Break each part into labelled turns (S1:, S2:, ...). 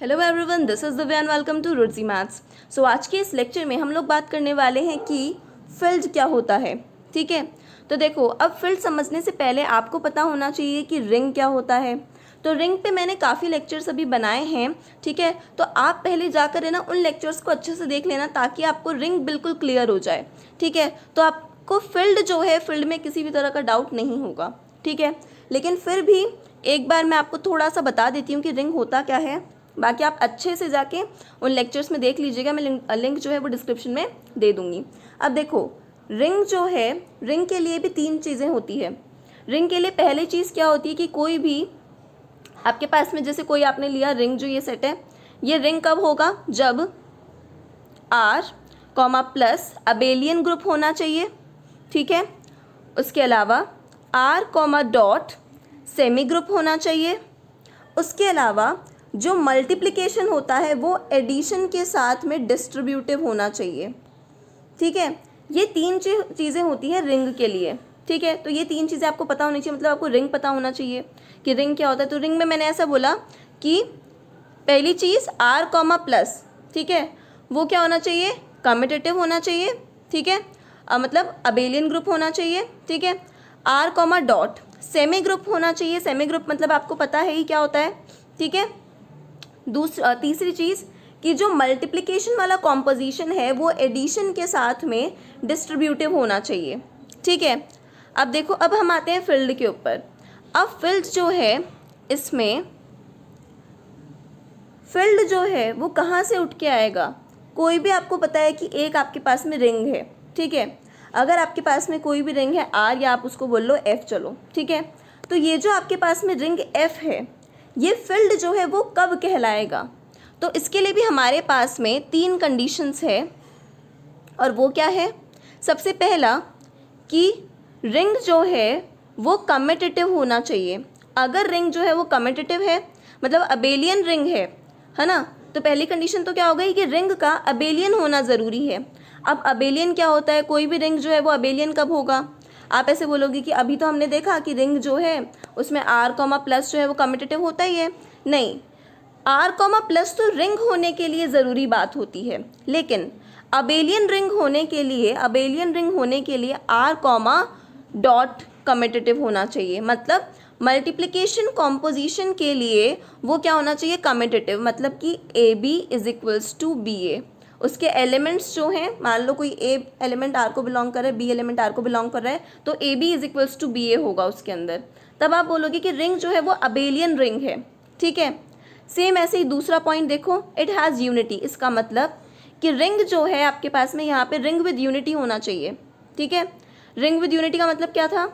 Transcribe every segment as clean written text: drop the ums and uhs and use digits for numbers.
S1: Hello everyone, this is Divya and welcome to Ruchi maths. सो आज के इस लेक्चर में हम लोग बात करने वाले हैं कि फील्ड क्या होता है। ठीक है, तो देखो, अब फील्ड समझने से पहले आपको पता होना चाहिए कि रिंग क्या होता है। तो रिंग पे मैंने काफ़ी लेक्चर्स अभी बनाए हैं। ठीक है, तो आप पहले जाकर है ना उन लेक्चर्स को अच्छे से देख लेना ताकि आपको रिंग बिल्कुल क्लियर हो जाए। ठीक है, तो आपको फील्ड जो है, फील्ड में किसी भी तरह का डाउट नहीं होगा। ठीक है, लेकिन फिर भी एक बार मैं आपको थोड़ा सा बता देती हूँ कि रिंग होता क्या है। बाकी आप अच्छे से जाके उन लेक्चर्स में देख लीजिएगा, मैं लिंक जो है वो डिस्क्रिप्शन में दे दूँगी। अब देखो, रिंग जो है, रिंग के लिए भी तीन चीज़ें होती है। रिंग के लिए पहली चीज़ क्या होती है कि कोई भी आपके पास में, जैसे कोई आपने लिया रिंग, जो ये सेट है, ये रिंग कब होगा? जब R comma plus abelian group होना चाहिए। ठीक है, उसके अलावा R comma dot semi group होना चाहिए। उसके अलावा जो मल्टीप्लिकेशन होता है वो एडिशन के साथ में डिस्ट्रीब्यूटिव होना चाहिए। ठीक है, ये तीन चीज़ें होती हैं रिंग के लिए। ठीक है, तो ये तीन चीज़ें आपको पता होनी चाहिए, मतलब आपको रिंग पता होना चाहिए कि रिंग क्या होता है। तो रिंग में मैंने ऐसा बोला कि पहली चीज़ R कॉमा प्लस, ठीक है, वो क्या होना चाहिए? कम्यूटेटिव होना चाहिए। ठीक है, मतलब अबेलियन ग्रुप होना चाहिए। ठीक है, R comma dot semi group होना चाहिए। सेमी ग्रुप मतलब आपको पता है ही क्या होता है। ठीक है, तीसरी चीज़ कि जो मल्टीप्लिकेशन वाला कॉम्पोजिशन है वो एडिशन के साथ में डिस्ट्रीब्यूटिव होना चाहिए। ठीक है, अब देखो, अब हम आते हैं फील्ड के ऊपर। अब फील्ड जो है, इसमें फील्ड जो है वो कहाँ से उठ के आएगा? कोई भी, आपको पता है कि एक आपके पास में रिंग है। ठीक है, अगर आपके पास में कोई भी रिंग है R, या आप उसको बोल लो F, चलो ठीक है, तो ये जो आपके पास में रिंग F है, ये फील्ड जो है वो कब कहलाएगा? तो इसके लिए भी हमारे पास में तीन कंडीशंस है, और वो क्या है? सबसे पहला कि रिंग जो है वो कम्यूटेटिव होना चाहिए। अगर रिंग जो है वो कम्यूटेटिव है, मतलब अबेलियन रिंग है ना, तो पहली कंडीशन तो क्या हो गई कि रिंग का अबेलियन होना ज़रूरी है। अब अबेलियन क्या होता है? कोई भी रिंग जो है वो अबेलियन कब होगा? आप ऐसे बोलोगे कि अभी तो हमने देखा कि रिंग जो है उसमें R कॉमा प्लस जो है वो कम्यूटेटिव होता ही है। नहीं, R कॉमा प्लस तो रिंग होने के लिए ज़रूरी बात होती है, लेकिन अबेलियन रिंग होने के लिए R कॉमा डॉट कम्यूटेटिव होना चाहिए। मतलब मल्टीप्लिकेशन कॉम्पोजिशन के लिए वो क्या होना चाहिए? कम्यूटेटिव, मतलब कि AB is equals to BA। उसके एलिमेंट्स जो हैं, मान लो कोई A एलिमेंट R को बिलोंग कर रहा है, B एलिमेंट R को बिलोंग कर रहा है, तो AB is equals to BA होगा उसके अंदर। तब आप बोलोगे कि रिंग जो है वो अबेलियन रिंग है। ठीक है, सेम ऐसे ही दूसरा पॉइंट देखो, इट हैज़ यूनिटी। इसका मतलब कि रिंग जो है आपके पास में, यहाँ पे रिंग विद यूनिटी होना चाहिए। ठीक है, रिंग विद यूनिटी का मतलब क्या था?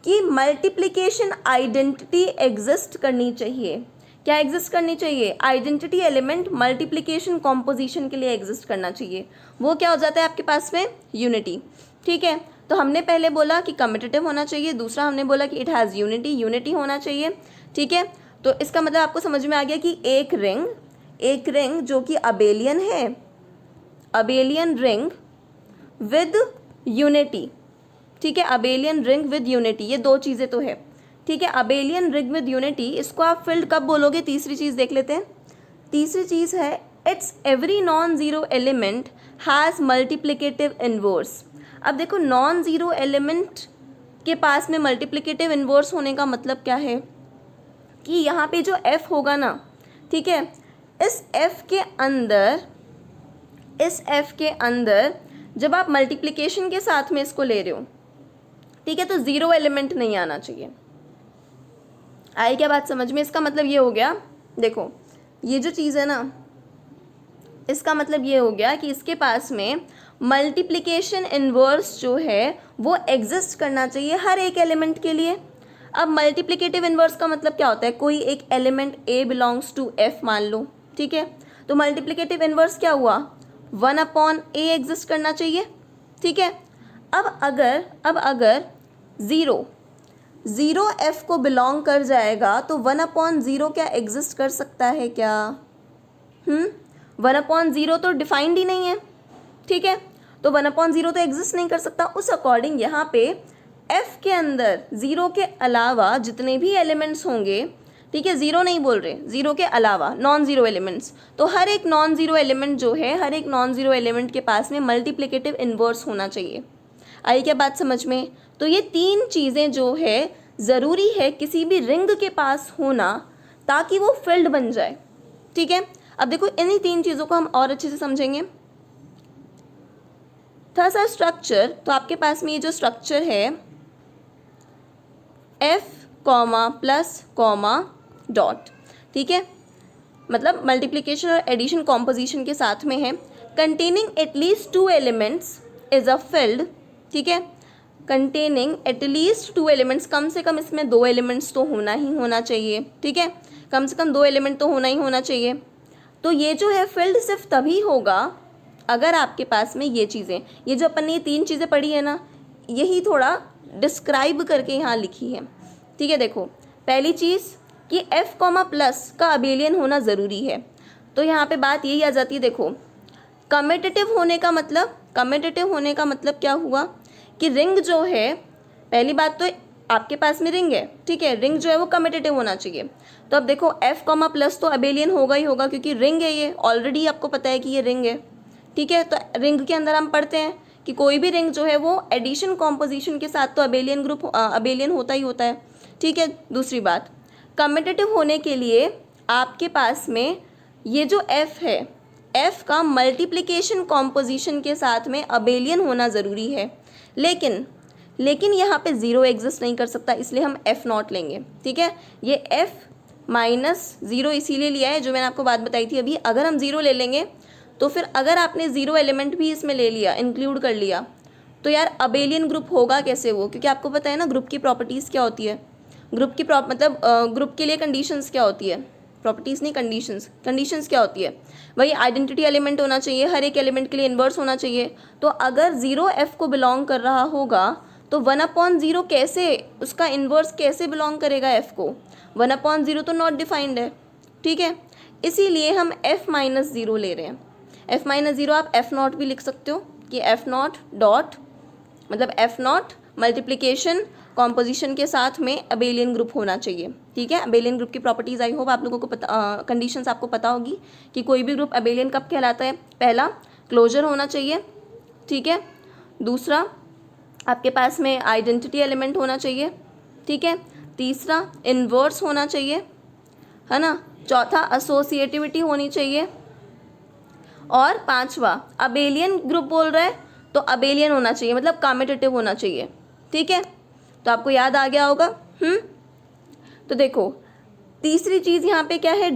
S1: कि मल्टीप्लिकेशन आइडेंटिटी एग्जिस्ट करनी चाहिए। क्या एग्जिस्ट करनी चाहिए? आइडेंटिटी एलिमेंट मल्टीप्लिकेशन कॉम्पोजिशन के लिए एग्जिस्ट करना चाहिए। वो क्या हो जाता है आपके पास में? यूनिटी। ठीक है, तो हमने पहले बोला कि कम्यूटेटिव होना चाहिए, दूसरा हमने बोला कि इट हैज़ यूनिटी होना चाहिए। ठीक है, तो इसका मतलब आपको समझ में आ गया कि एक रिंग जो कि अबेलियन है, अबेलियन रिंग विद यूनिटी। ठीक है, अबेलियन रिंग विद यूनिटी, ये दो चीज़ें तो है। ठीक है, अबेलियन रिंग विद यूनिटी, इसको आप फील्ड कब बोलोगे? तीसरी चीज़ देख लेते हैं। तीसरी चीज़ है it's every non zero element has multiplicative inverse. अब देखो, नॉन ज़ीरो एलिमेंट के पास में मल्टीप्लिकेटिव इनवर्स होने का मतलब क्या है? कि यहाँ पे जो F होगा ना, ठीक है, इस F के अंदर जब आप मल्टीप्लिकेशन के साथ में इसको ले रहे हो, ठीक है, तो ज़ीरो एलिमेंट नहीं आना चाहिए। आई क्या बात समझ में? इसका मतलब ये हो गया, देखो ये जो चीज़ है ना, इसका मतलब ये हो गया कि इसके पास में मल्टीप्लिकेशन इनवर्स जो है वो एग्जिस्ट करना चाहिए हर एक एलिमेंट के लिए। अब मल्टीप्लिकेटिव इनवर्स का मतलब क्या होता है? कोई एक element A belongs to F मान लो, ठीक है, तो मल्टीप्लिकेटिव इनवर्स क्या हुआ? 1/A एग्जिस्ट करना चाहिए। ठीक है, अब अगर ज़ीरो F को बिलोंग कर जाएगा तो 1/0 क्या एग्जिस्ट कर सकता है क्या? 1/0 तो डिफाइंड ही नहीं है। ठीक है, तो 1/0 तो एग्जिस्ट नहीं कर सकता। उस अकॉर्डिंग यहाँ पे F के अंदर ज़ीरो के अलावा जितने भी एलिमेंट्स होंगे, ठीक है, ज़ीरो नहीं बोल रहे, ज़ीरो के अलावा नॉन ज़ीरो एलिमेंट्स। तो हर एक नॉन ज़ीरो एलिमेंट जो है, हर एक नॉन ज़ीरो एलिमेंट के पास में मल्टीप्लिकेटिव इन्वर्स होना चाहिए। आई क्या बात समझ में? तो ये तीन चीज़ें जो है ज़रूरी है किसी भी रिंग के पास होना ताकि वो फिल्ड बन जाए। ठीक है, अब देखो इन्हीं तीन चीज़ों को हम और अच्छे से समझेंगे। था सा स्ट्रक्चर, तो आपके पास में ये जो स्ट्रक्चर है F comma plus comma dot, ठीक है, मतलब मल्टीप्लिकेशन और एडिशन कॉम्पोजिशन के साथ में है। Containing at least two elements is a field, ठीक है, कंटेनिंग एटलीस्ट टू एलिमेंट्स, कम से कम इसमें दो एलिमेंट्स तो होना ही होना चाहिए। ठीक है, कम से कम दो एलिमेंट तो होना ही होना चाहिए। तो ये जो है फील्ड सिर्फ तभी होगा अगर आपके पास में ये चीज़ें, ये जो अपन ने ये तीन चीज़ें पढ़ी है ना, यही थोड़ा डिस्क्राइब करके यहाँ लिखी है। ठीक है, देखो पहली चीज़ कि F कॉमा प्लस का अबेलियन होना ज़रूरी है। तो यहाँ पे बात यही आ जाती है, देखो कम्यूटेटिव होने का मतलब, कम्यूटेटिव होने का मतलब क्या हुआ कि रिंग जो है, पहली बात तो आपके पास में रिंग है, ठीक है, रिंग जो है वो कम्यूटेटिव होना चाहिए। तो अब देखो F कॉमा प्लस तो अबेलियन होगा ही होगा क्योंकि रिंग है, ये ऑलरेडी आपको पता है कि ये रिंग है। ठीक है, तो रिंग के अंदर हम पढ़ते हैं कि कोई भी रिंग जो है वो एडिशन कॉम्पोजिशन के साथ तो अबेलियन ग्रुप अबेलियन होता ही होता है। ठीक है, दूसरी बात कम्यूटेटिव होने के लिए आपके पास में ये जो F है, F का मल्टीप्लिकेशन कॉम्पोजिशन के साथ में अबेलियन होना ज़रूरी है। लेकिन यहाँ पे ज़ीरो एग्जिस्ट नहीं कर सकता, इसलिए हम F नॉट लेंगे। ठीक है, ये F माइनस ज़ीरो इसीलिए लिया है जो मैंने आपको बात बताई थी अभी। अगर हम ज़ीरो ले लेंगे तो फिर अगर आपने ज़ीरो एलिमेंट भी इसमें ले लिया, इंक्लूड कर लिया, तो यार अबेलियन ग्रुप होगा कैसे वो? क्योंकि आपको पता है ना ग्रुप की प्रॉपर्टीज़ क्या होती है, ग्रुप की मतलब ग्रुप के लिए कंडीशंस क्या होती है, प्रॉपर्टीज़ नहीं कंडीशंस क्या होती है, वही आइडेंटिटी एलिमेंट होना चाहिए, हर एक एलिमेंट के लिए इन्वर्स होना चाहिए। तो अगर ज़ीरो F को बिलोंग कर रहा होगा तो 1/0 कैसे, उसका इन्वर्स कैसे बिलोंग करेगा F को? 1/0 तो नॉट डिफाइंड है। ठीक है, इसीलिए हम F माइनस ज़ीरो ले रहे हैं। F माइनस ज़ीरो आप F नॉट भी लिख सकते हो कि F नॉट डॉट, मतलब F नॉट मल्टीप्लिकेशन कॉम्पोजिशन के साथ में अबेलियन ग्रुप होना चाहिए। ठीक है, अबेलियन ग्रुप की प्रॉपर्टीज़ आई होप आप लोगों को पता, कंडीशंस आपको पता होगी कि कोई भी ग्रुप अबेलियन कब कहलाता है। पहला क्लोजर होना चाहिए, ठीक है, दूसरा आपके पास में आइडेंटिटी एलिमेंट होना चाहिए, ठीक है, तीसरा इन्वर्स होना चाहिए, है ना, चौथा एसोसिएटिविटी होनी चाहिए, और पांचवा अबेलियन ग्रुप बोल रहा है तो अबेलियन होना चाहिए, मतलब कम्यूटेटिव होना चाहिए। ठीक है, तो आपको याद आ गया होगा। तो देखो तीसरी चीज़ यहाँ पे क्या है,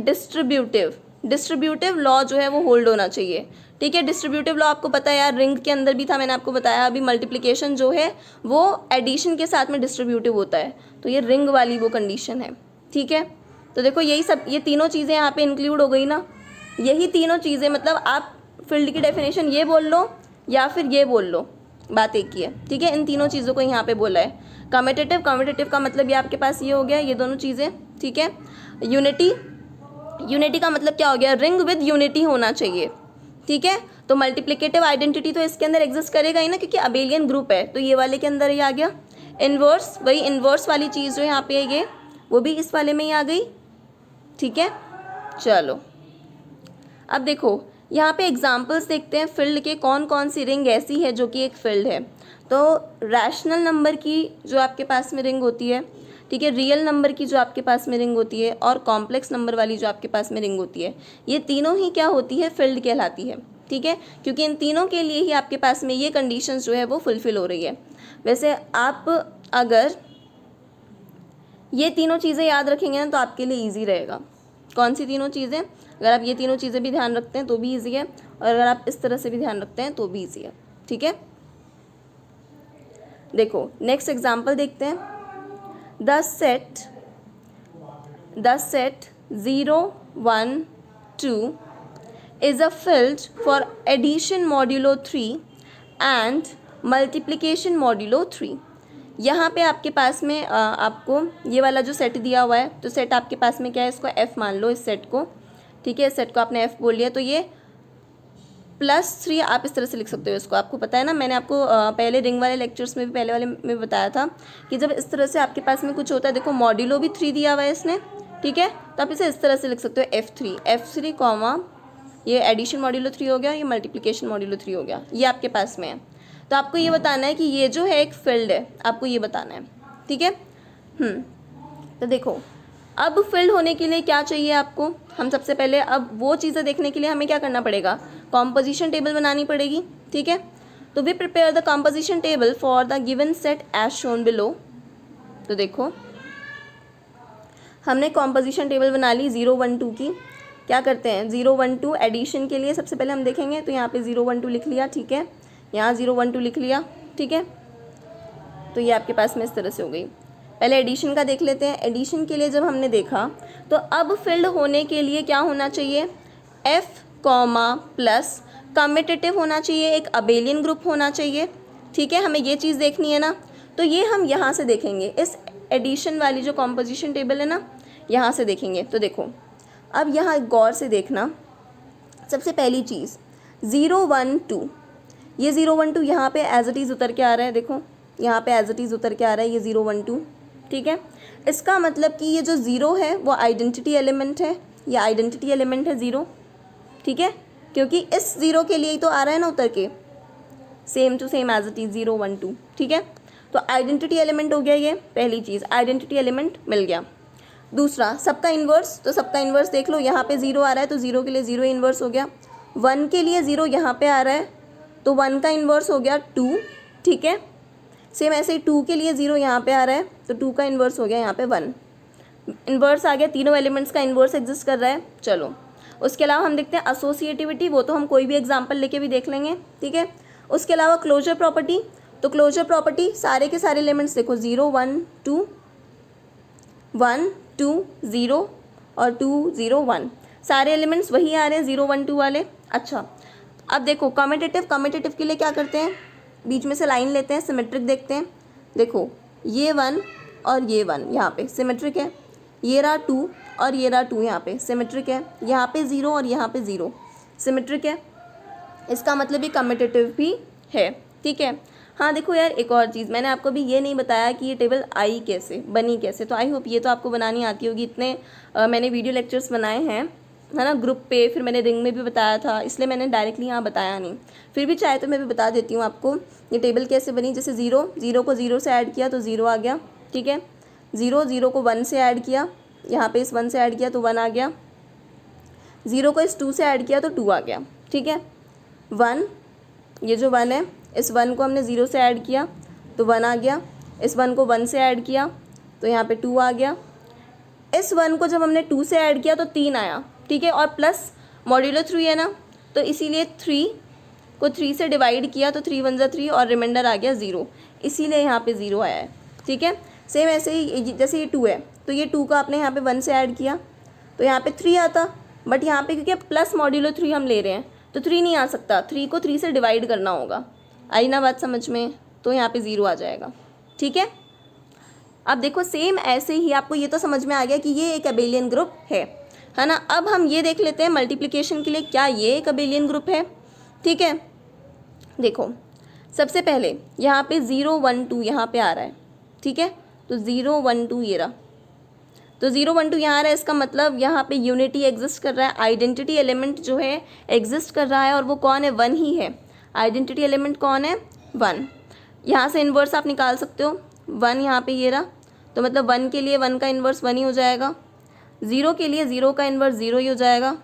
S1: डिस्ट्रीब्यूटिव लॉ जो है वो होल्ड होना चाहिए। ठीक है, डिस्ट्रीब्यूटिव लॉ आपको पता है यार, रिंग के अंदर भी था, मैंने आपको बताया अभी, मल्टीप्लिकेशन जो है वो एडिशन के साथ में डिस्ट्रीब्यूटिव होता है, तो ये रिंग वाली वो कंडीशन है। ठीक है, तो देखो यही सब, ये तीनों चीज़ें यहाँ पे इंक्लूड हो गई ना, यही तीनों चीज़ें, मतलब आप फील्ड की डेफिनेशन ये बोल लो या फिर ये बोल लो, बात एक ही है। ठीक है, इन तीनों चीज़ों को यहाँ पे बोला है। कम्यूटेटिव का मतलब ये आपके पास ये हो गया, ये दोनों चीज़ें। ठीक है, यूनिटी का मतलब क्या हो गया, रिंग विद यूनिटी होना चाहिए। ठीक है, तो मल्टीप्लिकेटिव आइडेंटिटी तो इसके अंदर एग्जिस्ट करेगा ही ना, क्योंकि अबेलियन ग्रुप है, तो ये वाले के अंदर ही आ गया। इन्वर्स, वही इन्वर्स वाली चीज़ जो यहाँ पे है ये, वो भी इस वाले में ही आ गई। ठीक है, चलो अब देखो यहाँ पे एग्जाम्पल्स देखते हैं फील्ड के, कौन कौन सी रिंग ऐसी है जो कि एक फील्ड है। तो रैशनल नंबर की जो आपके पास में रिंग होती है, ठीक है, रियल नंबर की जो आपके पास में रिंग होती है, और कॉम्प्लेक्स नंबर वाली जो आपके पास में रिंग होती है, ये तीनों ही क्या होती है, फील्ड कहलाती है। ठीक है, क्योंकि इन तीनों के लिए ही आपके पास में ये कंडीशंस जो है वो फुलफिल हो रही है। वैसे आप अगर ये तीनों चीज़ें याद रखेंगे ना तो आपके लिए ईजी रहेगा। कौन सी तीनों चीज़ें? अगर आप ये तीनों चीज़ें भी ध्यान रखते हैं तो भी ईजी है, और अगर आप इस तरह से भी ध्यान रखते हैं तो भी ईजी है। ठीक है, देखो नेक्स्ट एग्जाम्पल देखते हैं। The set 0 1 2 is a field for addition modulo 3 and multiplication modulo 3। यहाँ पे आपके पास में आपको ये वाला जो सेट दिया हुआ है, तो सेट आपके पास में क्या है, इसको F मान लो, इस सेट को। ठीक है, इस सेट को आपने F बोल लिया, तो ये +3 आप इस तरह से लिख सकते हो इसको। आपको पता है ना, मैंने आपको पहले रिंग वाले लेक्चर्स में भी, पहले वाले में बताया था कि जब इस तरह से आपके पास में कुछ होता है, देखो मॉड्यूलो भी 3 दिया हुआ है इसने, ठीक है। तो आप इसे इस तरह से लिख सकते हो F3 कॉमा ये एडिशन मॉड्यूलो 3 हो गया, ये मल्टीप्लिकेशन मॉड्यूलो 3 हो गया, ये आपके पास में है। तो आपको ये बताना है कि ये जो है एक फील्ड है, आपको ये बताना है, ठीक है। तो देखो अब फील्ड होने के लिए क्या चाहिए आपको, हम सबसे पहले अब वो चीज़ें देखने के लिए हमें क्या करना पड़ेगा, कॉम्पोजिशन टेबल बनानी पड़ेगी, ठीक है। तो we prepare the composition table for the given set as shown below. तो देखो हमने कॉम्पोजिशन टेबल बना ली 0 1 2 की। क्या करते हैं 0 1 2 एडिशन के लिए सबसे पहले हम देखेंगे, तो यहाँ पे 0 1 2 लिख लिया, ठीक है। यहाँ 0 1 2 लिख लिया, ठीक है। तो ये आपके पास में इस तरह से हो गई। पहले एडिशन का देख लेते हैं। एडिशन के लिए जब हमने देखा तो अब फिल्ड होने के लिए क्या होना चाहिए, F कॉमा प्लस कम्यूटेटिव होना चाहिए, एक अबेलियन ग्रुप होना चाहिए, ठीक है। हमें ये चीज़ देखनी है ना, तो ये हम यहाँ से देखेंगे, इस एडिशन वाली जो कॉम्पोजिशन टेबल है ना, यहाँ से देखेंगे। तो देखो अब यहाँ गौर से देखना, सबसे पहली चीज़ 0 1 2, ये 0 1 2 यहाँ पे एज इट इज़ उतर के आ रहा है, देखो यहाँ पे एज इट इज़ उतर के आ रहा है ये 0 1 2, ठीक है। इसका मतलब कि ये जो 0 है वो आइडेंटिटी एलिमेंट है, ये आइडेंटिटी एलिमेंट है 0, ठीक है, क्योंकि इस 0 के लिए ही तो आ रहा है ना उतर के, same to same as it is 0 1 2, ठीक है। तो आइडेंटिटी एलिमेंट हो गया, ये पहली चीज़, आइडेंटिटी एलिमेंट मिल गया। दूसरा सबका इन्वर्स, तो सबका इन्वर्स देख लो, यहाँ पे 0 आ रहा है तो 0 के लिए 0 इन्वर्स हो गया, 1 के लिए 0 यहाँ पे आ रहा है तो 1 का इन्वर्स हो गया 2, ठीक है। सेम ऐसे ही 2 के लिए 0 यहाँ पे आ रहा है तो 2 का इन्वर्स हो गया यहाँ पे 1, इन्वर्स आ गया, तीनों एलिमेंट्स का इन्वर्स एग्जिस्ट कर रहा है। चलो उसके अलावा हम देखते हैं एसोसिएटिविटी, वो तो हम कोई भी एग्जाम्पल लेके भी देख लेंगे, ठीक है। उसके अलावा क्लोजर प्रॉपर्टी, तो क्लोजर प्रॉपर्टी सारे के सारे एलिमेंट्स देखो 0 1 2 1 2 0 और 2 0 1, सारे एलिमेंट्स वही आ रहे हैं 0 1 2 वाले। अच्छा अब देखो कम्यूटेटिव के लिए क्या करते हैं, बीच में से लाइन लेते हैं, सिमेट्रिक देखते हैं। देखो ये 1 और ये 1 यहाँ पे सिमेट्रिक है, ये रहा 2 और ये रहा 2 यहाँ पे सिमेट्रिक है, यहाँ पे 0 और यहाँ पे 0 सिमेट्रिक है, इसका मतलब ये कम्यूटेटिव भी है, ठीक है। हाँ देखो यार एक और चीज़, मैंने आपको भी ये नहीं बताया कि ये टेबल आई कैसे बनी कैसे, तो आई होप ये तो आपको बनानी आती होगी, इतने मैंने वीडियो लेक्चर्स बनाए हैं, है ना, ग्रुप पे, फिर मैंने रिंग में भी बताया था, इसलिए मैंने डायरेक्टली यहाँ बताया नहीं, फिर भी चाहे तो मैं भी बता देती हूँ आपको ये टेबल कैसे बनी। जैसे 0 को 0 से ऐड किया तो 0 आ गया, ठीक है। 0 को 1 से ऐड किया, यहाँ पे इस 1 से ऐड किया तो 1 आ गया, 0 को इस 2 से ऐड किया तो 2 आ गया, ठीक है। 1, ये जो 1 है इस 1 को हमने 0 से ऐड किया तो 1 आ गया, इस 1 को 1 से ऐड किया तो यहाँ पे 2 आ गया, इस 1 को जब हमने 2 से ऐड किया तो 3 आया, ठीक है। और प्लस मॉड्यूलो 3 है ना, तो इसीलिए 3 को 3 से डिवाइड किया तो 3 1 3 और रिमाइंडर आ गया 0, इसीलिए यहाँ पे 0 आया है, ठीक है। सेम ऐसे ही जैसे ये 2 है तो ये 2 का आपने यहाँ पे 1 से ऐड किया तो यहाँ पे 3 आता, बट यहाँ पे क्योंकि प्लस मॉड्यूलो 3 हम ले रहे हैं तो 3 नहीं आ सकता, 3 को 3 से डिवाइड करना होगा, आई ना बात समझ में, तो यहाँ पे 0 आ जाएगा, ठीक है। अब देखो सेम ऐसे ही आपको ये तो समझ में आ गया कि ये एक अबेलियन ग्रुप है ना। अब हम ये देख लेते हैं मल्टीप्लिकेशन के लिए क्या ये एक अबेलियन ग्रुप है, ठीक है। देखो सबसे पहले यहाँ पे 0 1 2 यहाँ पे आ रहा है, ठीक है, तो 0 1 2 ये रहा, तो 0 1 2 यहाँ आ रहा है, इसका मतलब यहाँ पे यूनिटी एग्जिस्ट कर रहा है, आइडेंटिटी एलिमेंट जो है एग्जिस्ट कर रहा है, और वो कौन है, 1 ही है, आइडेंटिटी एलिमेंट कौन है, 1। यहाँ से इन्वर्स आप निकाल सकते हो, 1 यहाँ पे ये रहा, तो मतलब 1 के लिए 1 का इन्वर्स 1 ही हो जाएगा, 0 के लिए 0 का इन्वर्स 0 ही हो जाएगा,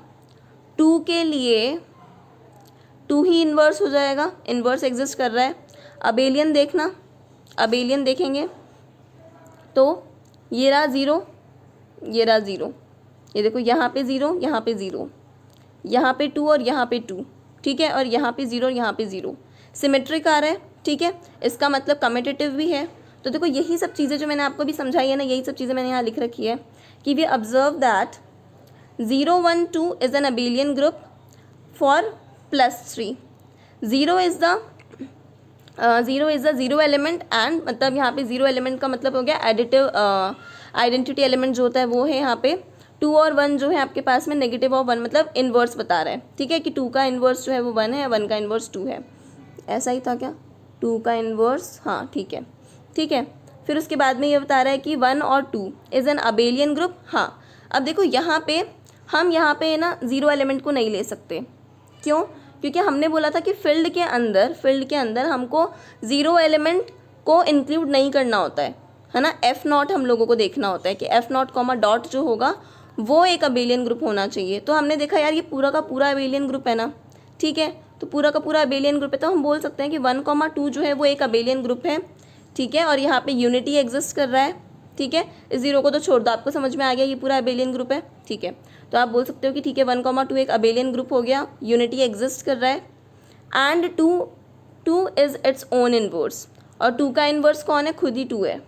S1: 2 के लिए 2 ही इन्वर्स हो जाएगा, इन्वर्स एग्जिस्ट कर रहा है। अबेलियन देखना, अबेलियन देखेंगे तो ये रहा 0, ये रहा 0, ये देखो यहाँ पे 0 यहाँ पे 0, यहाँ पे 2 और यहाँ पे 2, ठीक है, और यहाँ पे 0 और यहाँ पे 0, सिमेट्रिक आ रहा है, ठीक है, इसका मतलब कम्यूटेटिव भी है। तो देखो यही सब चीज़ें जो मैंने आपको भी समझाई है ना, यही सब चीज़ें मैंने यहाँ लिख रखी है कि we observe that 0 1 2 is an abelian group for +3, 0 is the 0 element, and मतलब यहाँ पे 0 एलिमेंट का मतलब हो गया एडिटिव आइडेंटिटी एलिमेंट जो होता है वो है यहाँ पे 2 और 1 जो है आपके पास में नेगेटिव ऑफ 1 मतलब इन्वर्स बता रहा है, ठीक है, कि 2 का इन्वर्स जो है वो 1 है, 1 का इन्वर्स 2 है, ऐसा ही था क्या, 2 का इन्वर्स, हाँ ठीक है, ठीक है। फिर उसके बाद में ये बता रहा है कि 1 और 2 इज़ एन अबेलियन ग्रुप, हाँ अब देखो यहाँ पे हम यहाँ पे ना ज़ीरो एलिमेंट को नहीं ले सकते। क्यों? क्योंकि हमने बोला था कि फील्ड के अंदर हमको ज़ीरो एलिमेंट को इंक्लूड नहीं करना होता है ना। एफ नॉट हम लोगों को देखना होता है कि एफ नॉट कॉमा डॉट जो होगा वो एक अबेलियन ग्रुप होना चाहिए। तो हमने देखा यार ये पूरा का पूरा अबेलियन ग्रुप है ना, ठीक है। तो पूरा का पूरा अबेलियन ग्रुप है, तो हम बोल सकते हैं कि 1,2 जो है वो एक अबेलियन ग्रुप है, ठीक है। और यहाँ पे यूनिटी एग्जिस्ट कर रहा है, ठीक है। इस जीरो को तो छोड़ दो, आपको समझ में आ गया ये पूरा अबेलियन ग्रुप है, ठीक है। तो आप बोल सकते हो कि ठीक है 1,2 एक अबेलियन ग्रुप हो गया, यूनिटी एग्जिस्ट कर रहा है, and 2 is its own inverse. और 2 का इनवर्स कौन है? खुद ही 2 है,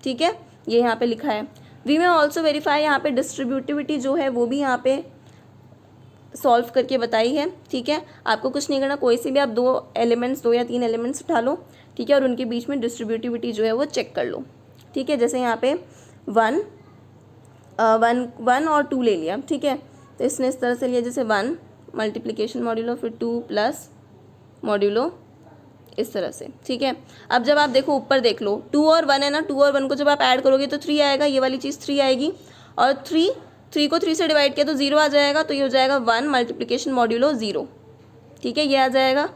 S1: ठीक है। ये यहाँ पे लिखा है। वी में ऑल्सो वेरीफाई, यहाँ पे डिस्ट्रीब्यूटिविटी जो है वो भी यहाँ पे सॉल्व करके बताई है, ठीक है। आपको कुछ नहीं करना, कोई से भी आप 2 या 3 एलिमेंट्स उठा लो, ठीक है, और उनके बीच में डिस्ट्रीब्यूटिविटी जो है वो चेक कर लो, ठीक है। जैसे यहाँ पे 1 और 2 ले लिया, ठीक है। तो इसने इस तरह से लिया जैसे 1 मल्टीप्लिकेशन मॉड्यूलो, फिर 2 प्लस मॉड्यूलो, इस तरह से, ठीक है। अब जब आप देखो ऊपर देख लो 2 और 1 है ना, 2 और 1 को जब आप ऐड करोगे तो 3 आएगा, ये वाली चीज़ 3 आएगी, और 3 को 3 से डिवाइड किया तो 0 आ जाएगा, तो ये हो जाएगा 1 मल्टीप्लिकेशन मॉड्यूलो 0, ठीक है, ये आ जाएगा।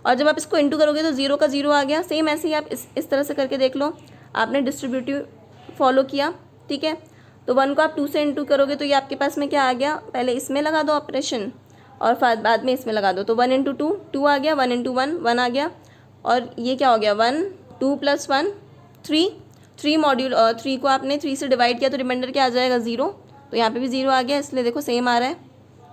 S1: और जब आप इसको इंटू करोगे तो 0 का 0 आ गया। सेम ऐसे ही आप इस तरह से करके देख लो, आपने डिस्ट्रीब्यूटिव फॉलो किया, ठीक है। तो 1 को आप 2 से इंटू करोगे तो ये आपके पास में क्या आ गया, पहले इसमें लगा दो ऑपरेशन और बाद में इसमें लगा दो, तो 1 इंटू 2 2 आ गया, 1 इंटू 1 1 आ गया, और ये क्या हो गया 1 2 प्लस 1 3 मॉड्यूल, 3 को आपने 3 से डिवाइड किया तो रिमाइंडर क्या आ जाएगा 0, तो यहाँ पे भी 0 आ गया, इसलिए देखो सेम आ रहा है,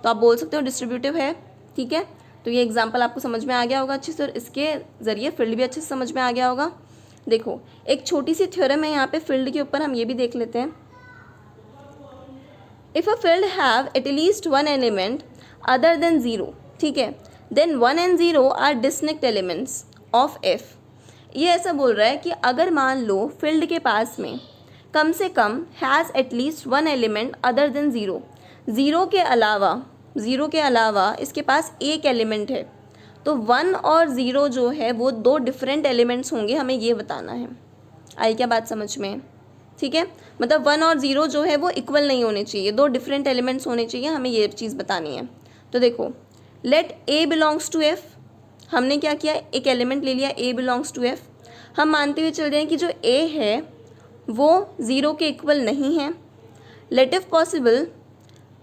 S1: तो आप बोल सकते हो डिस्ट्रीब्यूटिव है, ठीक है। तो ये एग्जांपल आपको समझ में आ गया होगा अच्छे से, और इसके ज़रिए फील्ड भी अच्छे से समझ में आ गया होगा। देखो एक छोटी सी थ्योरम है यहाँ पे फील्ड के ऊपर, हम ये भी देख लेते हैं। If a field have at least 1 element other than 0, ठीक है, then 1 and 0 are distinct elements of F. ये ऐसा बोल रहा है कि अगर मान लो फील्ड के पास में कम से कम has at least 1 element other than 0, zero के अलावा इसके पास एक एलिमेंट है, तो 1 और 0 जो है वो 2 डिफरेंट एलिमेंट्स होंगे, हमें ये बताना है। आई क्या बात समझ में? ठीक है, मतलब 1 और 0 जो है वो इक्वल नहीं होने चाहिए, 2 डिफरेंट एलिमेंट्स होने चाहिए, हमें ये चीज़ बतानी है। तो देखो let A belongs to F, हमने क्या किया, एक एलिमेंट ले लिया ए बिलोंग्स टू एफ। हम मानते हुए चल रहे हैं कि जो ए है वो 0 के इक्वल नहीं है। लेट इफ पॉसिबल,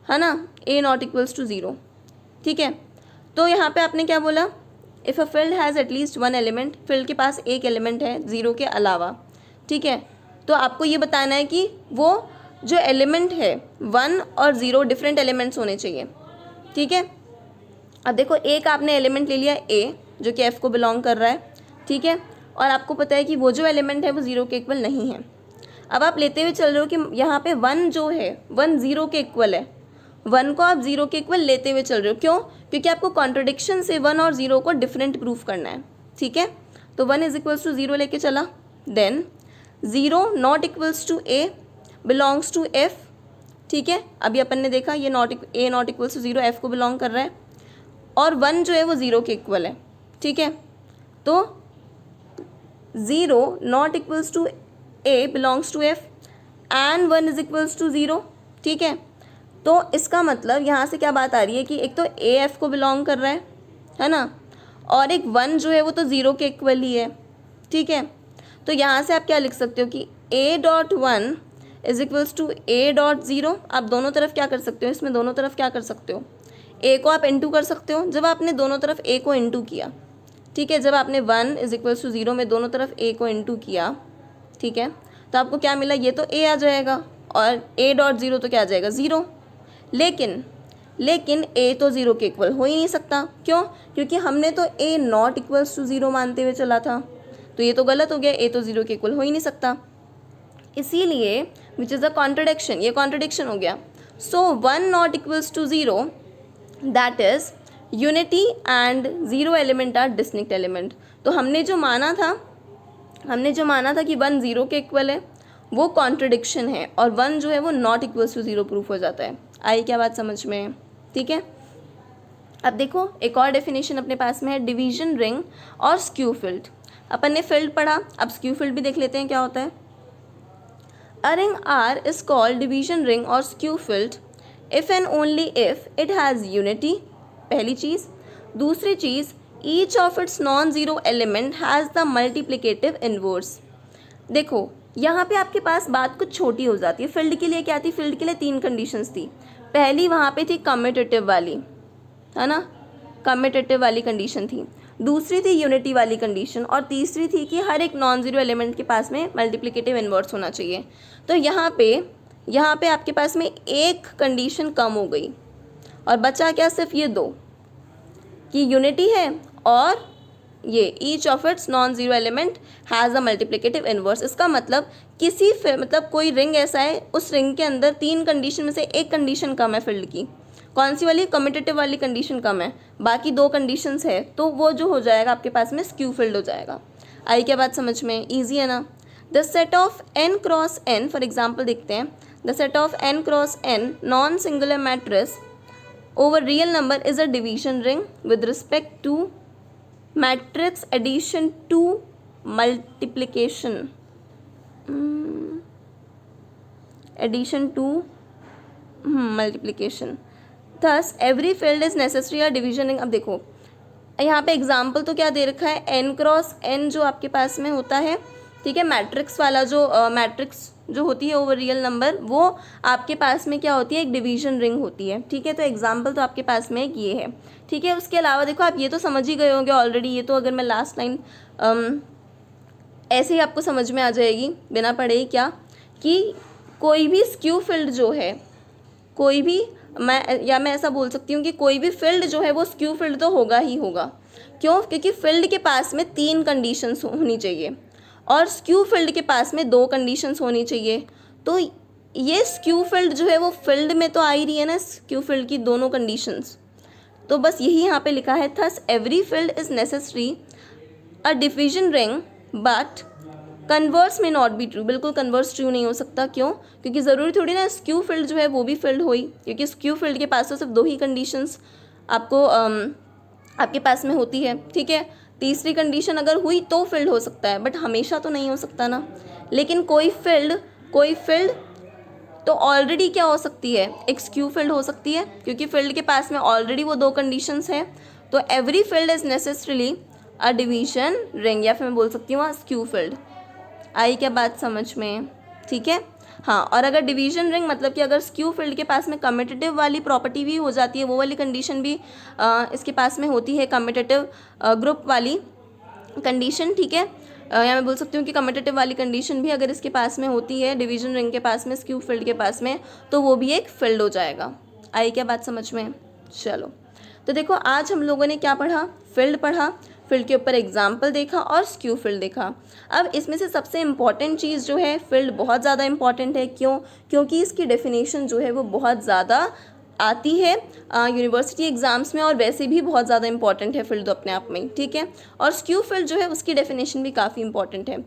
S1: है ना, ए नॉट इक्वल्स टू 0, ठीक है। तो यहाँ पे आपने क्या बोला, if a field has at least 1 element, field के पास एक एलिमेंट है 0 के अलावा, ठीक है। तो आपको ये बताना है कि वो जो एलिमेंट है 1 और 0 डिफरेंट एलिमेंट्स होने चाहिए, ठीक है। अब देखो एक आपने एलिमेंट ले लिया ए जो कि एफ को बिलोंग कर रहा है, ठीक है, और आपको पता है कि वो जो एलिमेंट है वो 0 के इक्वल नहीं है। अब आप लेते हुए चल रहे हो कि यहाँ पे 1 जो है 1 0 के इक्वल है, 1 को आप 0 के इक्वल लेते हुए चल रहे हो, क्यों? क्योंकि आपको कॉन्ट्रडिक्शन से 1 और 0 को डिफरेंट प्रूफ करना है, ठीक है। तो 1 इज इक्वल्स टू 0 लेके चला, then 0 not equals to A belongs to F, ठीक है। अभी अपन ने देखा ये A not equals to 0 F को बिलोंग कर रहा है, और 1 जो है वो 0 के इक्वल है, ठीक है। तो 0 not equals to A belongs to F and 1 is equals to 0, ठीक है। तो इसका मतलब यहाँ से क्या बात आ रही है कि एक तो ए एफ को बिलोंग कर रहा है ना, और एक 1 जो है वो तो 0 के इक्वल ही है, ठीक है। तो यहाँ से आप क्या लिख सकते हो कि a dot 1 is equals to a dot 0। आप दोनों तरफ क्या कर सकते हो, इसमें दोनों तरफ क्या कर सकते हो, a को आप इंटू कर सकते हो। जब आपने दोनों तरफ a को इंटू किया, ठीक है, जब आपने 1 इज इक्वल्स टू 0 में दोनों तरफ a को इंटू किया, ठीक है, तो आपको क्या मिला, ये तो a आ जाएगा, और a डॉट 0 तो क्या आ जाएगा 0। लेकिन a तो 0 के इक्वल हो ही नहीं सकता, क्यों? क्योंकि हमने तो a नॉट इक्वल्स टू 0 मानते हुए चला था, तो ये तो गलत हो गया, a तो 0 के इक्वल हो ही नहीं सकता, इसीलिए विच इज़ अ कॉन्ट्रडिक्शन, ये कॉन्ट्रडिक्शन हो गया। So 1 not equals to 0, that is unity and 0 element are distinct element. तो हमने जो माना था कि 1 0 के इक्वल है वो कॉन्ट्रडिक्शन है, और 1 जो है वो नॉट इक्वल्स टू 0 प्रूफ हो जाता है। आई क्या बात समझ में? ठीक है। अब देखो एक और डेफिनेशन अपने पास में है, डिवीजन रिंग और स्क्यू फील्ड। अपन ने फील्ड पढ़ा, अब स्क्यू फील्ड भी देख लेते हैं क्या होता है। A ring R is called division ring or skew filled if and only if it has unity, पहली चीज़. दूसरी चीज़, each of its non-zero element has the multiplicative inverse. देखो यहाँ पे आपके पास बात कुछ छोटी हो जाती है. फील्ड के लिए क्या थी? फील्ड के लिए 3 कंडीशंस थी. पहली वहाँ पे थी कम्यूटेटिव वाली, है ना, कम्यूटेटिव वाली कंडीशन थी. दूसरी थी यूनिटी वाली कंडीशन, और तीसरी थी कि हर एक नॉन ज़ीरो एलिमेंट के पास में मल्टीप्लिकेटिव इन्वर्स होना चाहिए. तो यहाँ पे आपके पास में एक कंडीशन कम हो गई और बचा क्या? सिर्फ ये 2 कि यूनिटी है और ये each of its non zero element has a multiplicative inverse. इसका मतलब मतलब कोई रिंग ऐसा है, उस रिंग के अंदर 3 कंडीशन में से एक कंडीशन कम है फील्ड की. कौन सी वाली? कम्यूटेटिव वाली कंडीशन कम है, बाकी 2 कंडीशंस है, तो वो जो हो जाएगा आपके पास में स्क्यू फील्ड हो जाएगा. आई क्या बात समझ में? ईजी है ना. The set of n cross n, for example देखते हैं. The set of n cross n non singular matrix over real number is a division ring with respect to matrix addition to multiplication. Addition to multiplication. Thus every field is necessary a division ring. अब देखो यहाँ पे example तो क्या दे रखा है? n cross n जो आपके पास में होता है, ठीक है, मैट्रिक्स वाला जो मैट्रिक्स जो होती है ओवर रियल नंबर, वो आपके पास में क्या होती है? एक डिवीजन रिंग होती है. ठीक है, तो एग्जाम्पल तो आपके पास में एक ये है. ठीक है, उसके अलावा देखो आप ये तो समझ ही गए होंगे ऑलरेडी. ये तो अगर मैं लास्ट लाइन ऐसे ही आपको समझ में आ जाएगी बिना पढ़े ही, क्या कि कोई भी स्क्यू फील्ड जो है, कोई भी मैं ऐसा बोल सकती हूँ कि कोई भी फील्ड जो है वो स्क्यू फील्ड तो होगा ही होगा. क्यों? क्योंकि फील्ड के पास में 3 कंडीशंस होनी चाहिए और स्क्यू फील्ड के पास में 2 कंडीशंस होनी चाहिए. तो ये स्क्यू फील्ड जो है वो फील्ड में तो आ ही रही है ना, स्क्यू फील्ड की दोनों कंडीशंस. तो बस यही यहाँ पे लिखा है. Thus every field is necessary a division ring but converse में नॉट बी ट्रू. बिल्कुल कन्वर्स ट्रू नहीं हो सकता. क्यों? क्योंकि ज़रूरी थोड़ी ना स्क्यू फील्ड जो है वो भी फील्ड हुई, क्योंकि स्क्यू फील्ड के पास तो सिर्फ 2 ही कंडीशंस आपको आपके पास में होती है. ठीक है, तीसरी कंडीशन अगर हुई तो फील्ड हो सकता है, बट हमेशा तो नहीं हो सकता ना. लेकिन कोई फील्ड तो ऑलरेडी क्या हो सकती है? एक स्क्यू फील्ड हो सकती है, क्योंकि फील्ड के पास में ऑलरेडी वो 2 कंडीशंस हैं. तो every field is necessarily a division ring, या फिर मैं बोल सकती हूँ स्क्यू फील्ड. आई क्या बात समझ में? ठीक है. हाँ, और अगर डिवीजन रिंग मतलब कि अगर स्क्यू फील्ड के पास में कम्यूटेटिव वाली प्रॉपर्टी भी हो जाती है, वो वाली कंडीशन भी इसके पास में होती है, कम्यूटेटिव ग्रुप वाली कंडीशन. ठीक है, या मैं बोल सकती हूँ कि कम्यूटेटिव वाली कंडीशन भी अगर इसके पास में होती है डिवीजन रिंग के पास में, स्क्यू फील्ड के पास में, तो वो भी एक फील्ड हो जाएगा. आई क्या बात समझ में? चलो, तो देखो आज हम लोगों ने क्या पढ़ा? फील्ड पढ़ा, फील्ड के ऊपर एग्जाम्पल देखा और स्क्यू फील्ड देखा. अब इसमें से सबसे इम्पॉर्टेंट चीज़ जो है, फील्ड बहुत ज़्यादा इम्पॉर्टेंट है. क्यों? क्योंकि इसकी डेफिनेशन जो है वो बहुत ज़्यादा आती है यूनिवर्सिटी एग्ज़ाम्स में, और वैसे भी बहुत ज़्यादा इंपॉर्टेंट है फील्ड अपने आप में. ठीक है, और स्क्यू फील्ड जो है उसकी डेफिनेशन भी काफ़ी इंपॉर्टेंट है.